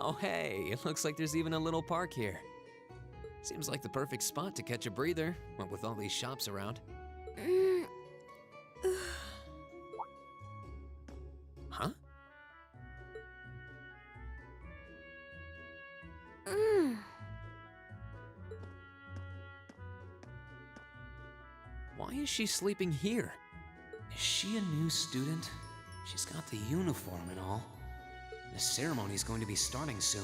Oh hey, it looks like there's even a little park here. Seems like the perfect spot to catch a breather, what with all these shops around. Huh? Why is she sleeping here? Is she a new student? She's got the uniform and all. The ceremony's going to be starting soon.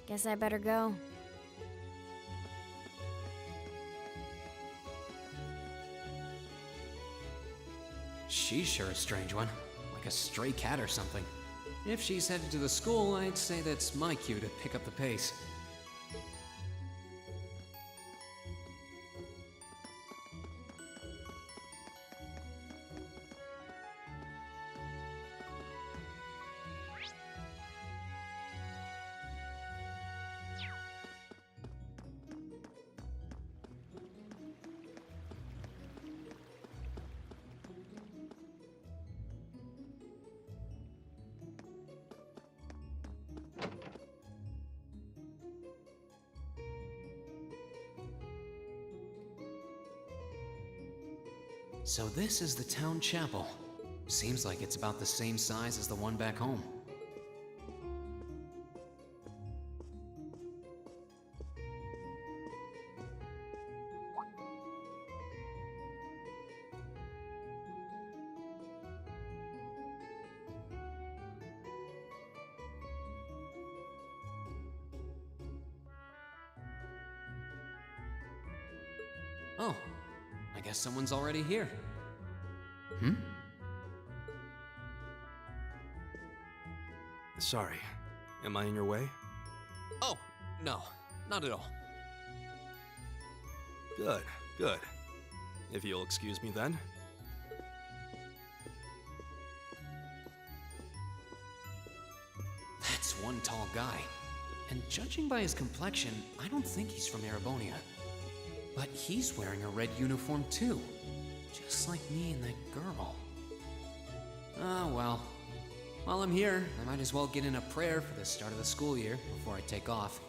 Guess I better go. She's sure a strange one, like a stray cat or something. If she's headed to the school, I'd say that's my cue to pick up the pace. So this is the town chapel. Seems like it's about the same size as the one back home. Oh, I guess someone's already here. Sorry, am I in your way? Oh, no, not at all. Good, good. If you'll excuse me then. That's one tall guy. And judging by his complexion, I don't think he's from Erebonia. But he's wearing a red uniform too. Just like me and that girl. Ah, well. While I'm here, I might as well get in a prayer for the start of the school year before I take off.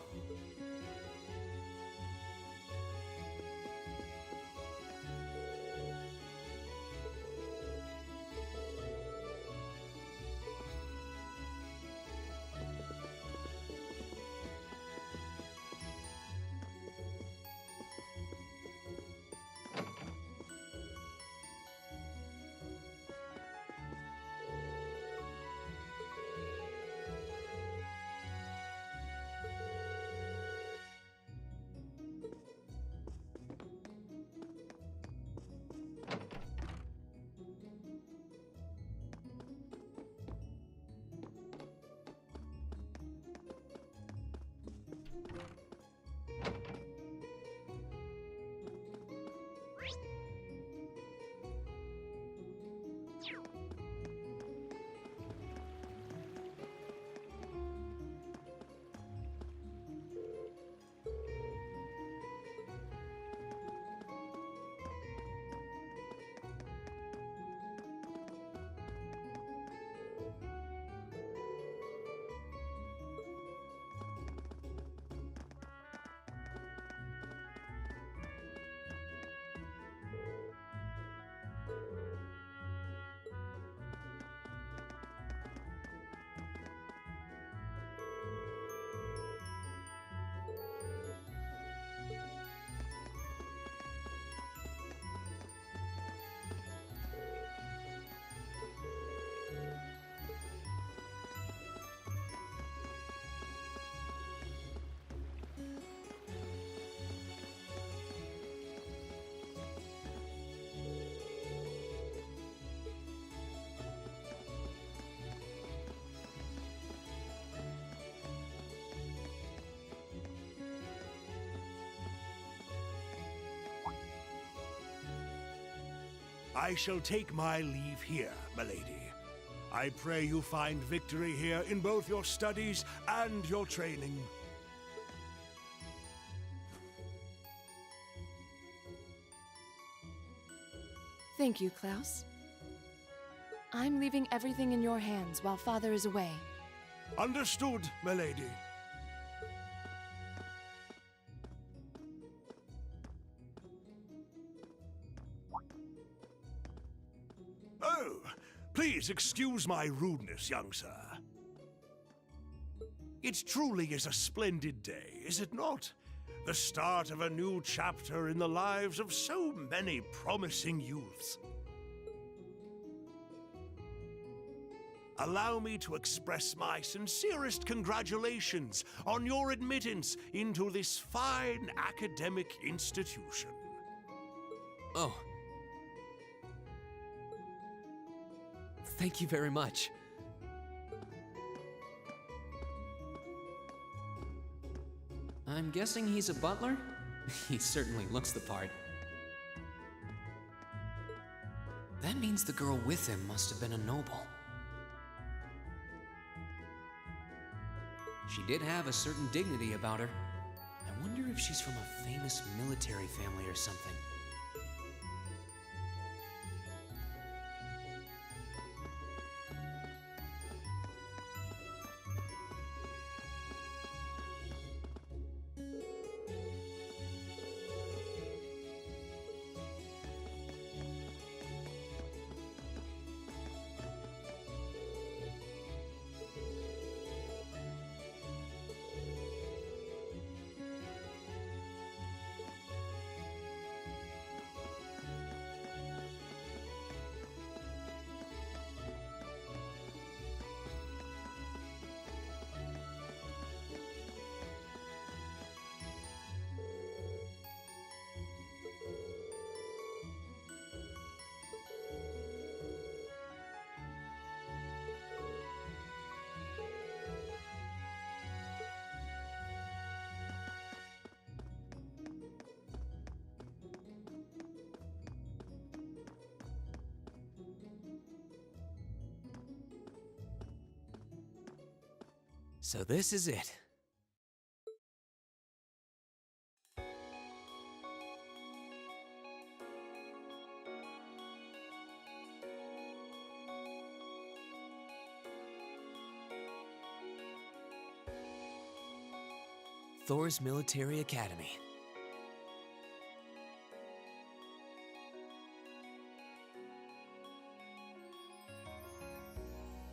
I shall take my leave here, milady. I pray you find victory here in both your studies and your training. Thank you, Klaus. I'm leaving everything in your hands while Father is away. Understood, milady. Oh, please excuse my rudeness, young sir. It truly is a splendid day, is it not? The start of a new chapter in the lives of so many promising youths. Allow me to express my sincerest congratulations on your admittance into this fine academic institution. Oh. Thank you very much. I'm guessing he's a butler? He certainly looks the part. That means the girl with him must have been a noble. She did have a certain dignity about her. I wonder if she's from a famous military family or something. So this is it. Thor's Military Academy.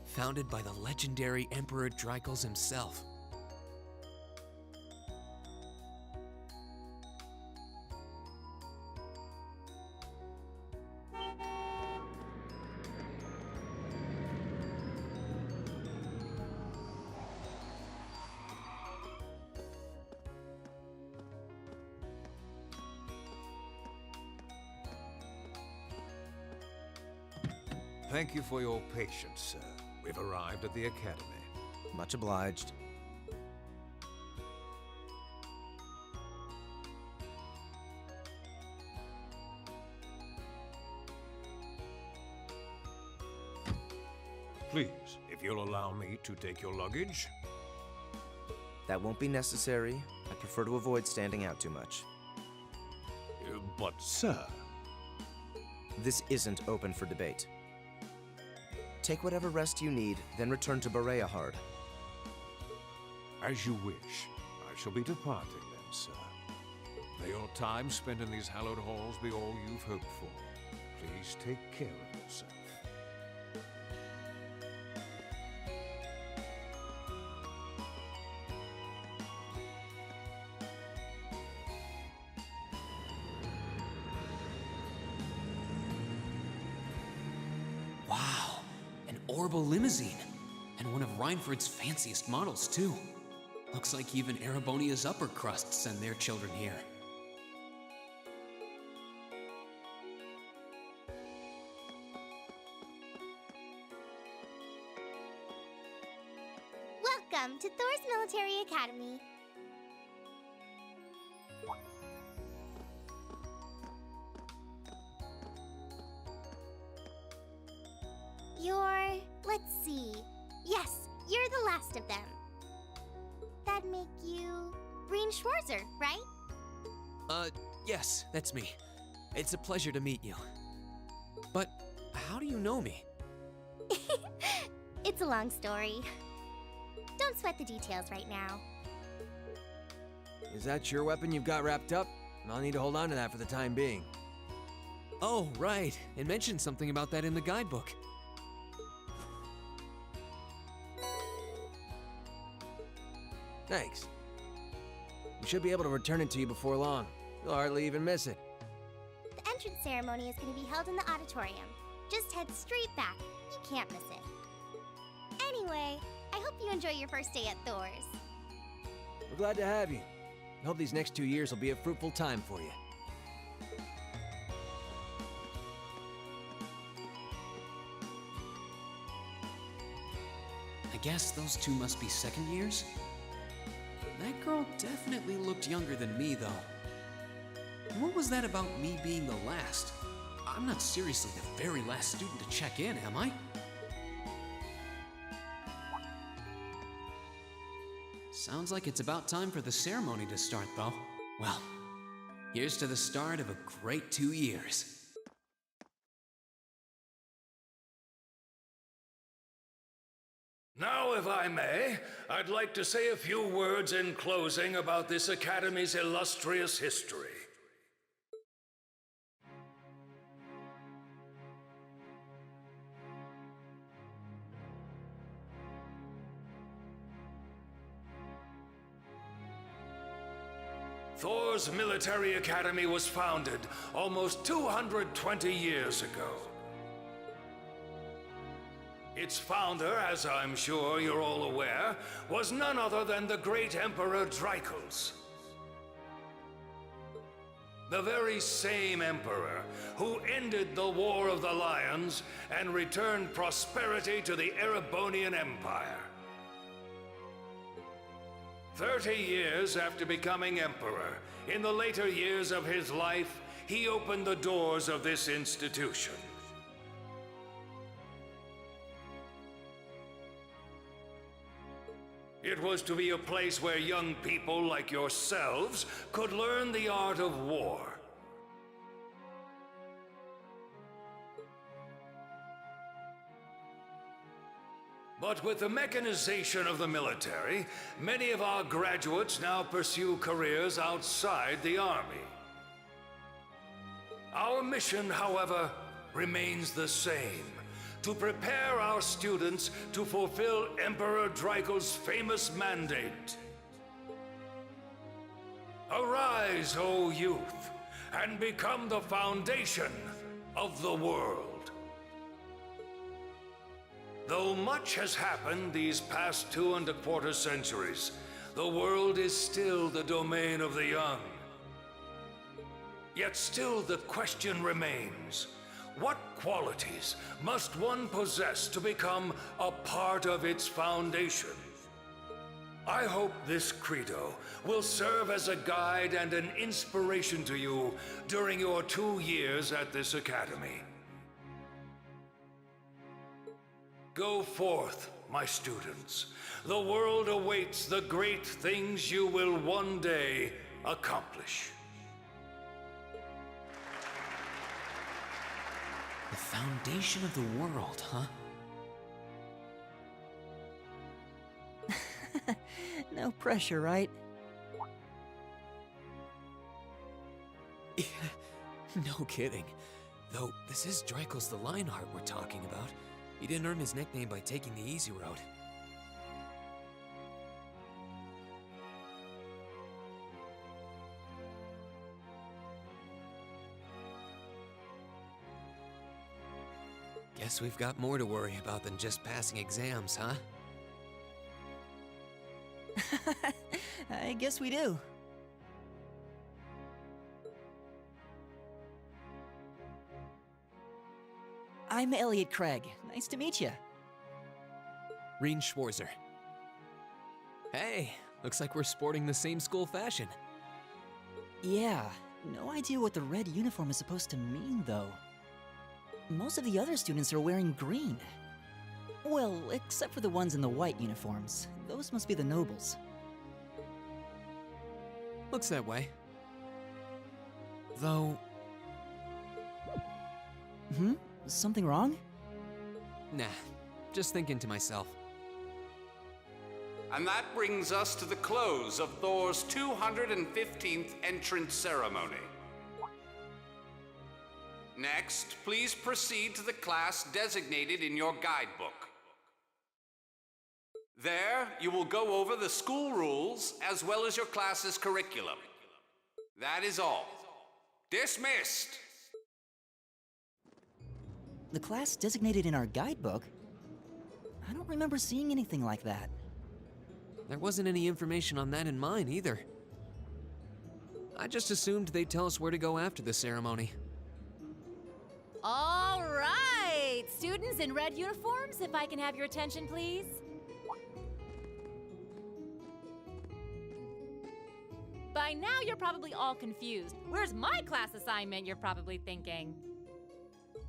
Founded by the legendary Emperor Dreikels himself. Thank you for your patience, sir. We've arrived at the Academy. Much obliged. Please, if you'll allow me to take your luggage. That won't be necessary. I prefer to avoid standing out too much. But, sir... This isn't open for debate. Take whatever rest you need, then return to Bereahard. As you wish. I shall be departing then, sir. May your time spent in these hallowed halls be all you've hoped for. Please take care of yourself. Wow, an Orbital limousine. And one of Reinford's fanciest models, too. Looks like even Erebonia's upper crust send their children here. Welcome to Thor's Military Academy. Let's see. Yes, you're the last of them. That'd make you Breen Schwarzer, right? Yes, that's me. It's a pleasure to meet you. But how do you know me? It's a long story. Don't sweat the details right now. Is that your weapon you've got wrapped up? I'll need to hold on to that for the time being. Oh, right. It mentioned something about that in the guidebook. Thanks. We should be able to return it to you before long. You'll hardly even miss it. The entrance ceremony is going to be held in the auditorium. Just head straight back. You can't miss it. Anyway, I hope you enjoy your first day at Thor's. We're glad to have you. I hope these next 2 years will be a fruitful time for you. I guess those two must be second years? That girl definitely looked younger than me, though. What was that about me being the last? I'm not seriously the very last student to check in, am I? Sounds like it's about time for the ceremony to start, though. Well, here's to the start of a great 2 years. Now, if I may, I'd like to say a few words in closing about this Academy's illustrious history. Thor's Military Academy was founded almost 220 years ago. Its founder, as I'm sure you're all aware, was none other than the great Emperor Drykos. The very same emperor who ended the War of the Lions and returned prosperity to the Erebonian Empire. 30 years after becoming emperor, in the later years of his life, he opened the doors of this institution. It was to be a place where young people like yourselves could learn the art of war. But with the mechanization of the military, many of our graduates now pursue careers outside the Army. Our mission, however, remains the same: to prepare our students to fulfill Emperor Drykos' famous mandate. Arise, O youth, and become the foundation of the world. Though much has happened these past 2¼ centuries, the world is still the domain of the young. Yet still the question remains: what qualities must one possess to become a part of its foundation? I hope this credo will serve as a guide and an inspiration to you during your 2 years at this academy. Go forth, my students. The world awaits the great things you will one day accomplish. The foundation of the world, huh? No pressure, right? No kidding. Though, this is Drykos the Lionheart we're talking about. He didn't earn his nickname by taking the easy road. Guess we've got more to worry about than just passing exams, huh? I guess we do. I'm Elliot Craig. Nice to meet you. Reen Schwarzer. Hey, looks like we're sporting the same school fashion. Yeah, no idea what the red uniform is supposed to mean, though. Most of the other students are wearing green. Well, except for the ones in the white uniforms. Those must be the nobles. Looks that way. Though, Something wrong? nah, just thinking to myself. And that brings us to the close of Thor's 215th entrance ceremony. Next, please proceed to the class designated in your guidebook. There, you will go over the school rules as well as your class's curriculum. That is all. Dismissed! The class designated in our guidebook? I don't remember seeing anything like that. There wasn't any information on that in mine either. I just assumed they'd tell us where to go after the ceremony. All right! Students in red uniforms, if I can have your attention, please. By now, you're probably all confused. Where's my class assignment, you're probably thinking.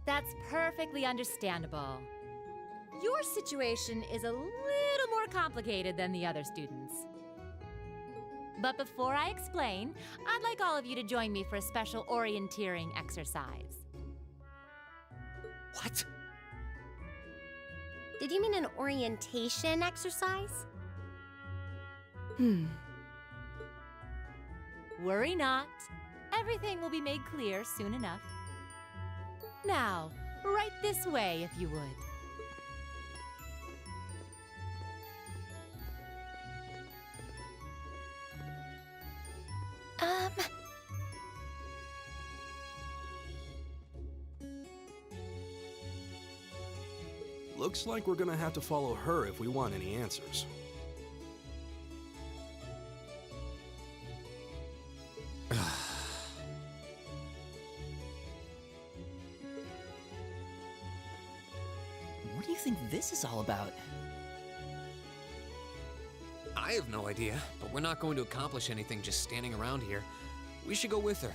That's perfectly understandable. Your situation is a little more complicated than the other students. But before I explain, I'd like all of you to join me for a special orienteering exercise. What? Did you mean an orientation exercise? Worry not. Everything will be made clear soon enough. Now, right this way, if you would. Looks like we're gonna have to follow her if we want any answers. What do you think this is all about? I have no idea, but we're not going to accomplish anything just standing around here. We should go with her.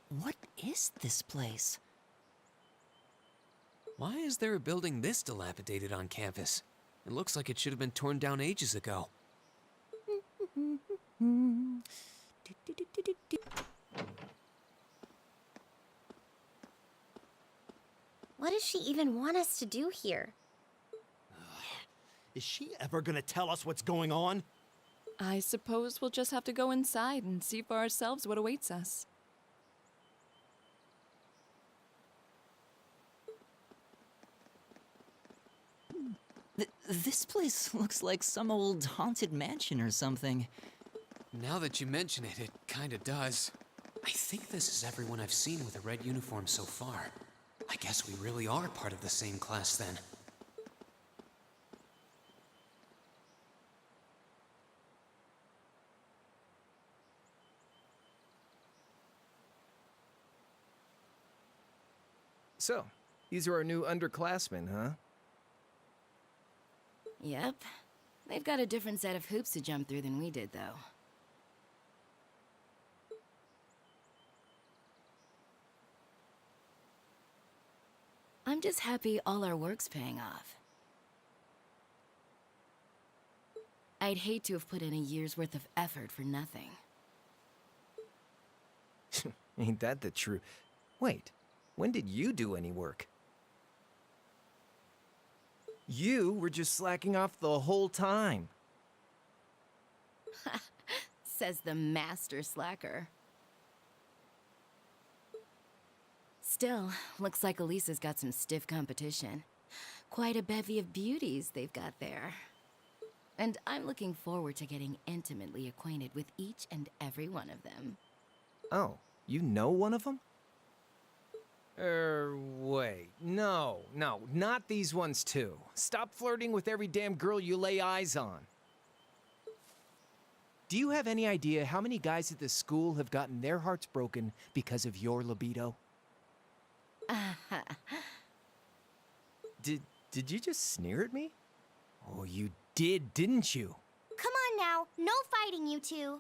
What is this place? Why is there a building this dilapidated on campus? It looks like it should have been torn down ages ago. What does she even want us to do here? Is she ever gonna tell us what's going on? I suppose we'll just have to go inside and see for ourselves what awaits us. This place looks like some old haunted mansion or something. Now that you mention it, it kinda does. I think this is everyone I've seen with a red uniform so far. I guess we really are part of the same class then. So, these are our new underclassmen, huh? Yep. They've got a different set of hoops to jump through than we did, though. I'm just happy all our work's paying off. I'd hate to have put in a year's worth of effort for nothing. Ain't that the truth? Wait, when did you do any work? You were just slacking off the whole time. Says the master slacker. Still, looks like Elisa's got some stiff competition. Quite a bevy of beauties they've got there. And I'm looking forward to getting intimately acquainted with each and every one of them. Oh, you know one of them? Wait. No, not these ones too. Stop flirting with every damn girl you lay eyes on. Do you have any idea how many guys at this school have gotten their hearts broken because of your libido? Did you just sneer at me? Oh, you did, didn't you? Come on now, no fighting, you two.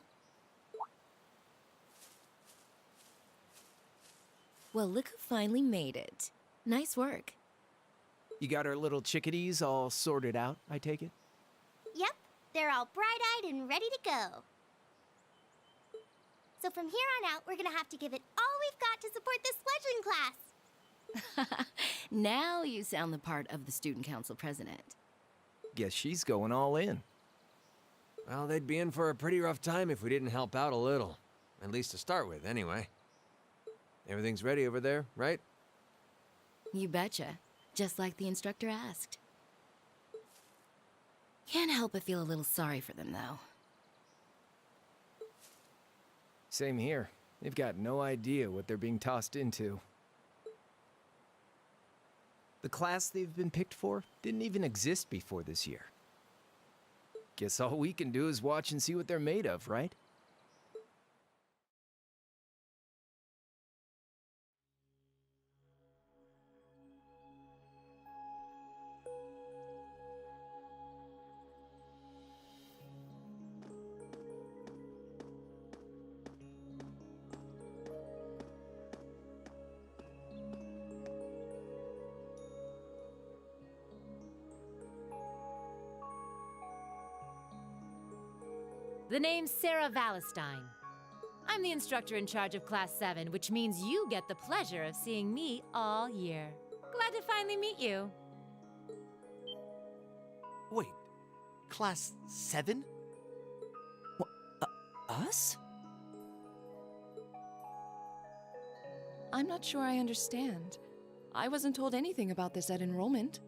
Well, look who finally made it. Nice work. You got our little chickadees all sorted out, I take it? Yep, they're all bright-eyed and ready to go. So from here on out, we're gonna have to give it all we've got to support this fledgling class. Now you sound the part of the student council president. Guess she's going all in. Well, they'd be in for a pretty rough time if we didn't help out a little. At least to start with, anyway. Everything's ready over there, right? You betcha. Just like the instructor asked. Can't help but feel a little sorry for them, though. Same here. They've got no idea what they're being tossed into. The class they've been picked for didn't even exist before this year. Guess all we can do is watch and see what they're made of, right? The name's Sarah Valestine. I'm the instructor in charge of Class 7, which means you get the pleasure of seeing me all year. Glad to finally meet you. Wait, Class 7? Us? I'm not sure I understand. I wasn't told anything about this at enrollment.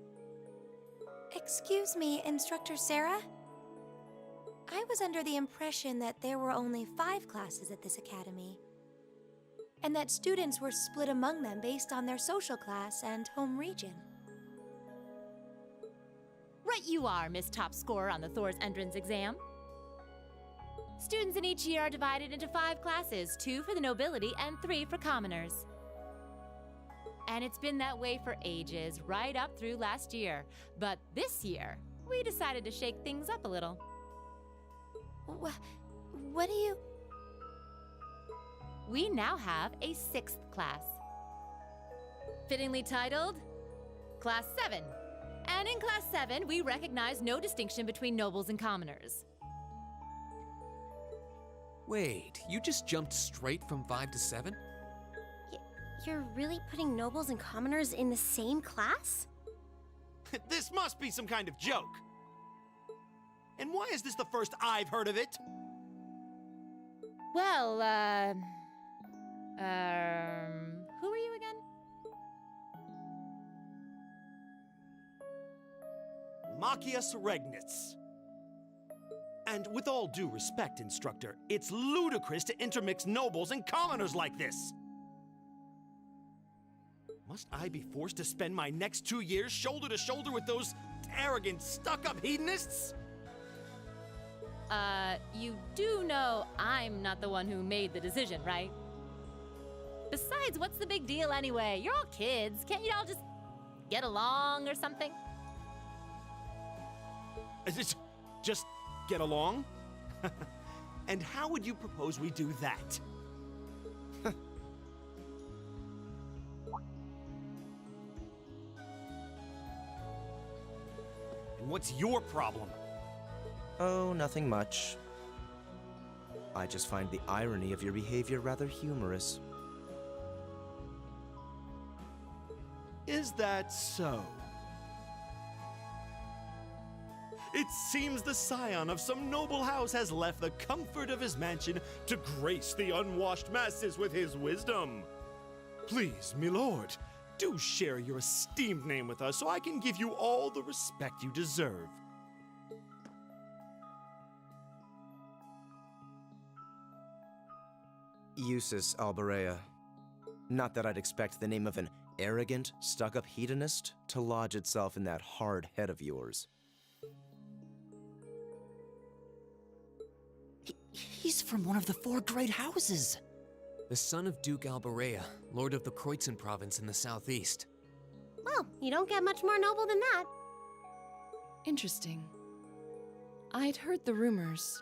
Excuse me, Instructor Sarah? I was under the impression that there were only 5 classes at this academy, and that students were split among them based on their social class and home region. Right you are, Miss Top Scorer on the Thor's entrance exam. Students in each year are divided into 5 classes, 2 for the nobility and 3 for commoners. And it's been that way for ages, right up through last year. But this year, we decided to shake things up a little. What do you... We now have a 6th class. Fittingly titled, Class 7. And in Class 7, we recognize no distinction between nobles and commoners. Wait, you just jumped straight from 5 to 7? You're really putting nobles and commoners in the same class? This must be some kind of joke. And why is this the first I've heard of it? Well, who are you again? Machias Regnitz. And with all due respect, Instructor, it's ludicrous to intermix nobles and commoners like this. Must I be forced to spend my next 2 years shoulder to shoulder with those arrogant, stuck-up hedonists? You do know I'm not the one who made the decision, right? Besides, what's the big deal anyway? You're all kids. Can't you all just get along or something? Just get along? And how would you propose we do that? And what's your problem? Oh, nothing much. I just find the irony of your behavior rather humorous. Is that so? It seems the scion of some noble house has left the comfort of his mansion to grace the unwashed masses with his wisdom. Please, my lord, do share your esteemed name with us so I can give you all the respect you deserve. Usus Alberea. Not that I'd expect the name of an arrogant, stuck-up hedonist to lodge itself in that hard head of yours. He's from one of the 4 great houses. The son of Duke Alborea, lord of the Kreutzen province in the southeast. Well, you don't get much more noble than that. Interesting. I'd heard the rumors.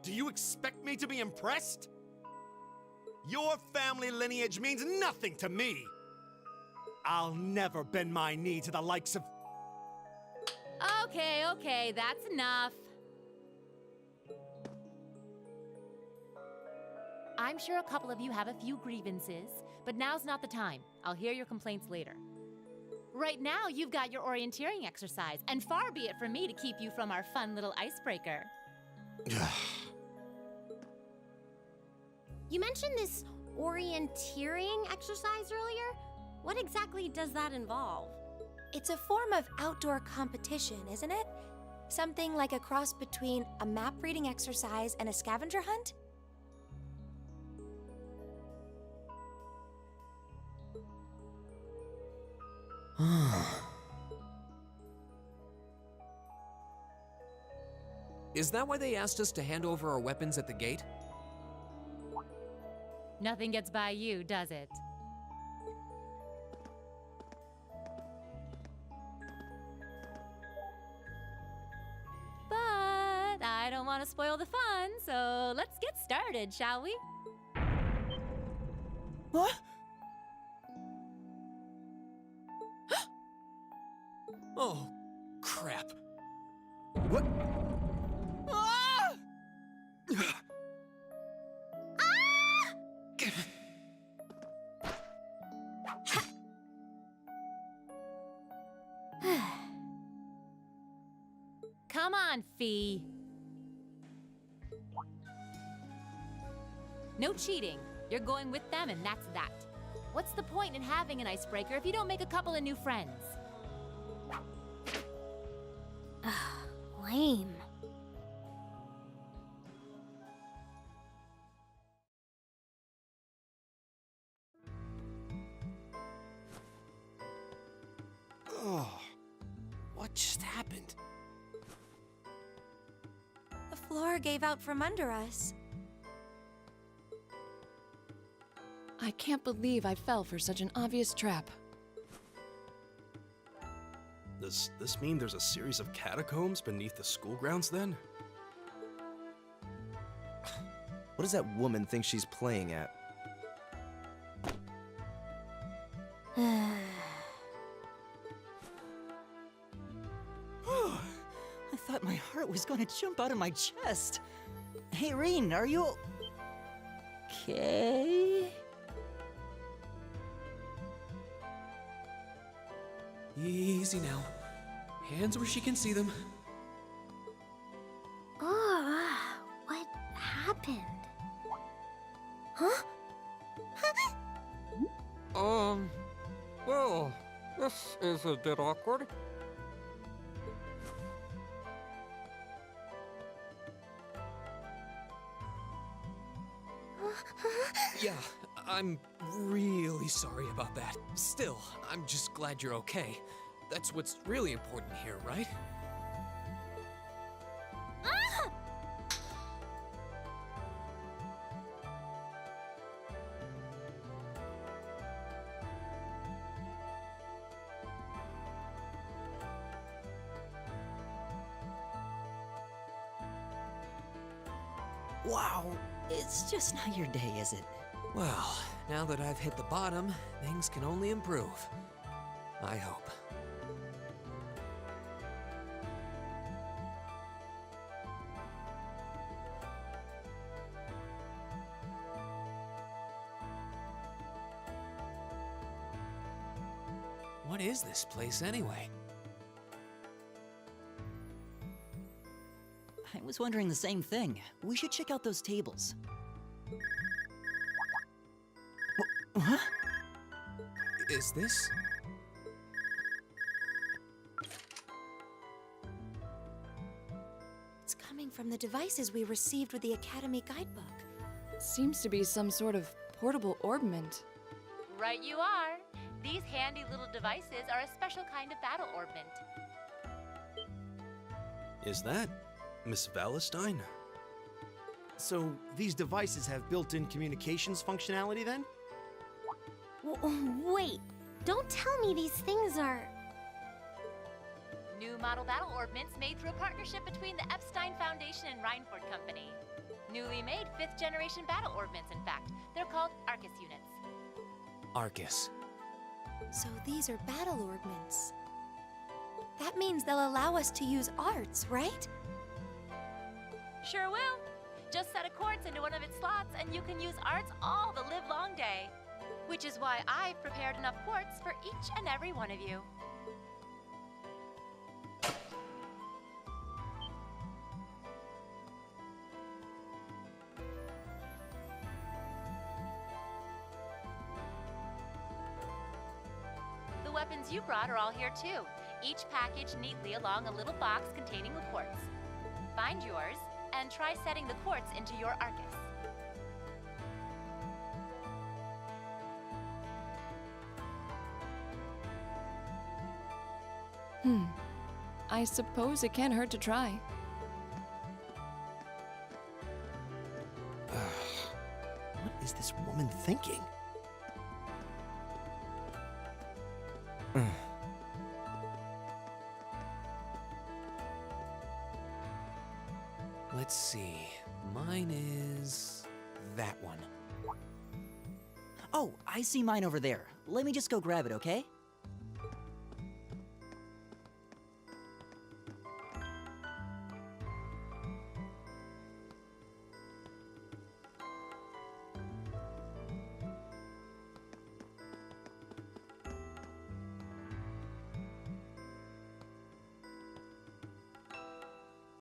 Do you expect me to be impressed? Your family lineage means nothing to me. I'll never bend my knee to the likes of... Okay, that's enough. I'm sure a couple of you have a few grievances, but now's not the time. I'll hear your complaints later. Right now, you've got your orienteering exercise, and far be it from me to keep you from our fun little icebreaker. You mentioned this orienteering exercise earlier. What exactly does that involve? It's a form of outdoor competition, isn't it? Something like a cross between a map-reading exercise and a scavenger hunt? Is that why they asked us to hand over our weapons at the gate? Nothing gets by you, does it? But I don't want to spoil the fun, so let's get started, shall we? What? Oh, crap. What? Ah! Come on, Fee. No cheating. You're going with them, and that's that. What's the point in having an icebreaker if you don't make a couple of new friends? Lame. Oh, what just happened? The floor gave out from under us. I can't believe I fell for such an obvious trap. Does this mean there's a series of catacombs beneath the school grounds then? What does that woman think she's playing at? I thought my heart was gonna jump out of my chest. Hey, Reen, are you okay? Easy now. Hands where she can see them. What happened? Huh? Well, this is a bit awkward. Yeah, I'm really sorry about that. Still, I'm just glad you're okay. That's what's really important here, right? Wow, it's just not your day, is it? Well, now that I've hit the bottom, things can only improve. I hope. What is this place anyway? I was wondering the same thing. We should check out those tables. Huh? Is this? It's coming from the devices we received with the Academy guidebook. Seems to be some sort of portable orbment. Right you are. These handy little devices are a special kind of battle orbment. Is that Miss Valestine? So, these devices have built-in communications functionality then? Wait, don't tell me these things are... New model battle orbments made through a partnership between the Epstein Foundation and Reinford Company. Newly made 5th generation battle orbments, in fact. They're called Arcus units. Arcus. So these are battle orbments. That means they'll allow us to use arts, right? Sure will. Just set a quartz into one of its slots and you can use arts all the livelong day. Which is why I've prepared enough quartz for each and every one of you. The weapons you brought are all here too, each packaged neatly along a little box containing the quartz. Find yours, and try setting the quartz into your Arcus. I suppose it can't hurt to try. What is this woman thinking? Let's see. Mine is that one. Oh, I see mine over there. Let me just go grab it, okay?